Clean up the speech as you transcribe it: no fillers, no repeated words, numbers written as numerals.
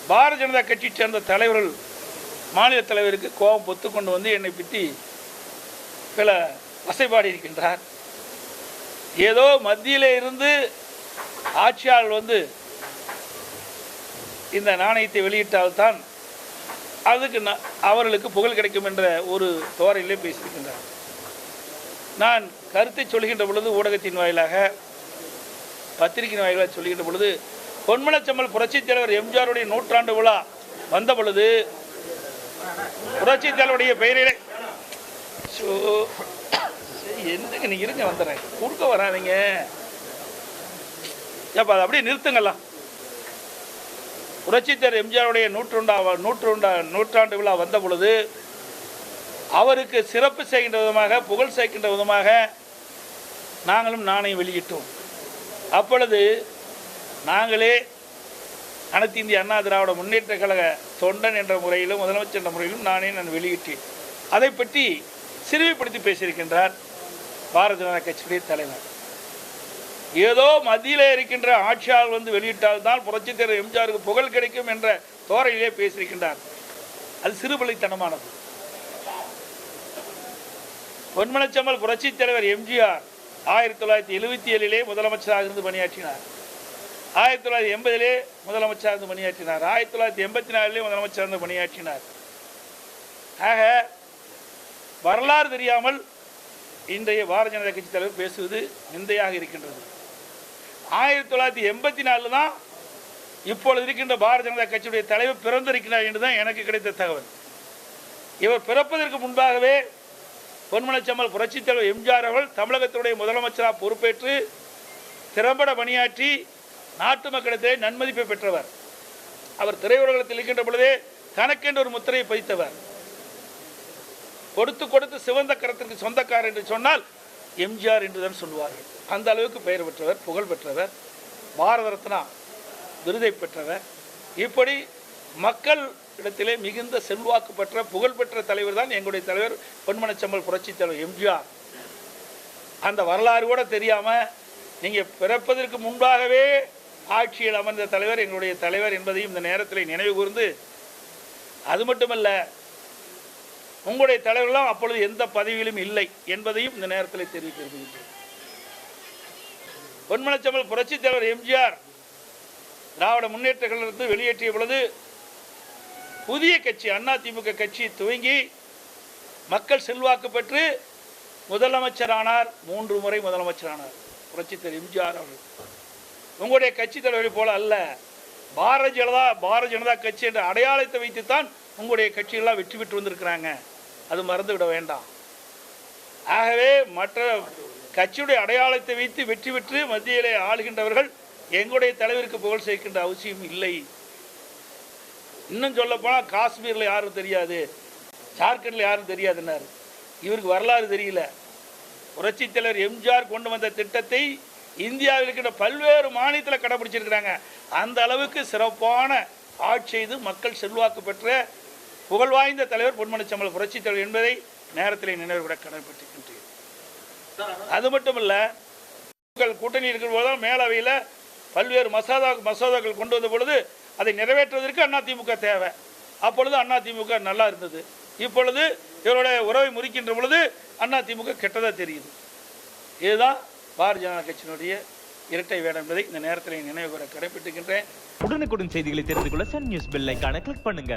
பாரதிய ஜனதா கட்சியை சேர்ந்த தலைவர்கள் மாநில தலைவருக்கு கோபம் பொத்து கொண்டு வந்து என்னை பற்றி சில வசைபாடி இருக்கின்றார். ஏதோ மத்தியிலே இருந்து ஆட்சியாளர் வந்து இந்த நாணயத்தை வெளியிட்டால்தான் அதுக்கு அவர்களுக்கு புகழ் கிடைக்கும் என்ற ஒரு தோரையிலே பேசியிருக்கின்றார். நான் கருத்தை சொல்கின்ற பொழுது ஊடகத்தின் வாயிலாக பத்திரிகையின் வாயிலாக சொல்கின்ற பொழுது பொன்மனச்செம்மல் புரட்சித் தலைவர் எம்ஜிஆருடைய 100ஆண்டு விழா வந்த பொழுது புரட்சித் தலைவருடைய பெயரிலே என்னங்க நீ இருங்க வந்துடுறேன் குறுக்க வராதிங்க ஏப்பா அதை அப்படியே நிறுத்துங்கலாம். புரட்சித் தலைவர் எம்ஜிஆருடைய 100ஆண்டு விழா வந்த பொழுது அவருக்கு சிறப்பு செய்கின்ற விதமாக புகழ் சேர்க்கின்ற விதமாக நாங்களும் நாணயம் வெளியிட்டோம். அப்பொழுது நாங்களே அனைத்து இந்திய அண்ணா திராவிட முன்னேற்ற கழக தொண்டன் என்ற முறையிலும் முதலமைச்சர் என்ற முறையிலும் நான் வெளியிட்டேன். அதை பற்றி சிறுமைப்படுத்தி பேசியிருக்கின்றார் பாரதிய ஜனதா கட்சியுடைய தலைவர். ஏதோ மத்தியில் இருக்கின்ற ஆட்சியாளர் வந்து வெளியிட்டால்தான் புரட்சித் தலைவர் எம்ஜிஆருக்கு புகழ் கிடைக்கும் என்ற தோரையிலே பேசியிருக்கின்றார். அது சிறுபிள்ளைத்தனமானது. பொன்மனச்செம்மல் புரட்சித் தலைவர் எம்ஜிஆர் 1977 முதலமைச்சராக இருந்து பணியாற்றினார். 1980 முதலமைச்சராக இருந்து பணியாற்றினார். 1984 முதலமைச்சராக இருந்து பணியாற்றினார். ஆக வரலாறு தெரியாமல் இன்றைய பாரதிய ஜனதா கட்சி தலைவர் பேசுவது நிந்தையாக இருக்கின்றது. 1984 தான் இப்பொழுது இருக்கின்ற பாரதிய ஜனதா கட்சியுடைய தலைவர் பிறந்திருக்கிறார் என்றுதான் எனக்கு கிடைத்த தகவல். இவர் பிறப்பதற்கு முன்பாகவே பொன்மனச்செம்மல் புரட்சித் தலைவர் எம்ஜிஆர் அவர்கள் தமிழகத்தினுடைய முதலமைச்சராக பொறுப்பேற்று திறம்பட பணியாற்றி நாட்டு மக்களிடத்திலே நன்மதிப்பை பெற்றவர். அவர் திரையுலகத்தில் இருக்கின்ற பொழுதே தனக்கென்று ஒரு முத்திரையை பதித்தவர். கொடுத்து கொடுத்து சிவந்த கரத்திற்கு சொந்தக்காரர் என்று சொன்னால் எம்ஜிஆர் என்றுதான் சொல்வார்கள். அந்த அளவுக்கு பெயர் பெற்றவர், புகழ் பெற்றவர், பாரத ரத்னா விருதை பெற்றவர். இப்படி மக்கள் இடத்திலே மிகுந்த செல்வாக்கு பெற்ற புகழ் பெற்ற தலைவர் தான் எங்களுடைய தலைவர் பொன்மனச்செம்மல் புரட்சித் தலைவர் எம்ஜிஆர். அந்த வரலாறு கூட தெரியாமல் நீங்கள் பிறப்பதற்கு முன்பாகவே ஆட்சியில் அமர்ந்த தலைவர் எங்களுடைய தலைவர் என்பதையும் இந்த நேரத்தில் நினைவு கூர்ந்து, அது மட்டுமல்ல உங்களுடைய தலைவர்களாம் அப்பொழுது எந்த பதவியிலும் இல்லை என்பதையும் இந்த நேரத்தில் தெரிவிக்க விரும்புகின்றேன். பொன்மனச்செம்மல் புரட்சித் தலைவர் எம்ஜிஆர் திராவிட முன்னேற்ற கழகத்திலிருந்து வெளியேற்றிய பொழுது புதிய கட்சி அதிமுக கட்சி துவங்கி மக்கள் செல்வாக்கு பெற்று முதலமைச்சரானார். 3 முறை முதலமைச்சரானார் புரட்சித் தலைவர் எம்ஜிஆர் அவர்கள். உங்களுடைய கட்சி தலைவரை போல அல்ல, பாரதிய ஜனதா கட்சி என்ற அடையாளத்தை வைத்துத்தான் உங்களுடைய கட்சிகள்லாம் வெற்றி பெற்று வந்திருக்கிறாங்க. அது மறந்துவிட வேண்டாம். ஆகவே மற்ற கட்சியுடைய அடையாளத்தை வைத்து வெற்றி பெற்று மத்தியிலே ஆளுகின்றவர்கள் எங்களுடைய தலைவருக்கு புகழ் சேர்க்கின்ற அவசியம் இல்லை. இன்னும் சொல்ல போனால் காஷ்மீரில் யாரும் தெரியாது, ஜார்க்கண்டில் யாரும் தெரியாதுன்னார். இவருக்கு வரலாறு தெரியல. புரட்சித் தலைவர் எம்ஜிஆர் கொண்டு வந்த திட்டத்தை இந்தியாவில் இருக்கின்ற பல்வேறு மாநிலத்தில் கடைபிடிச்சிருக்கிறாங்க. அந்த அளவுக்கு சிறப்பான ஆட்சி செய்து மக்கள் செல்வாக்கு பெற்ற புகழ் வாய்ந்த தலைவர் பொன்மனச்செம்மல் புரட்சித் தலைவர் என்பதை நேரத்தில் நினைவுகூட கடமைப்பட்டிருக்கின்றேன். அது மட்டுமல்ல, கூட்டணி இருக்கிற போதுதான் மேலவையில் பல்வேறு மசோதாக்கள் கொண்டு வந்த பொழுது அதை நிறைவேற்றுவதற்கு அதிமுக தேவை. அப்பொழுது அதிமுக நல்லா இருந்தது. இப்பொழுது இவருடைய உறவை முறிக்கின்ற பொழுது அதிமுக கெட்டதாக தெரியுது. இதுதான் பாரதிய ஜனதா கட்சியினுடைய இரட்டை வேடம் என்பதை இந்த நேரத்தில் நினைவு கூற கடைபிடிக்கின்றேன். உடனுக்குடன் செய்திகளை தெரிந்து கொள்ள சன் நியூஸ் பெல் ஐகானை கிளிக் பண்ணுங்க.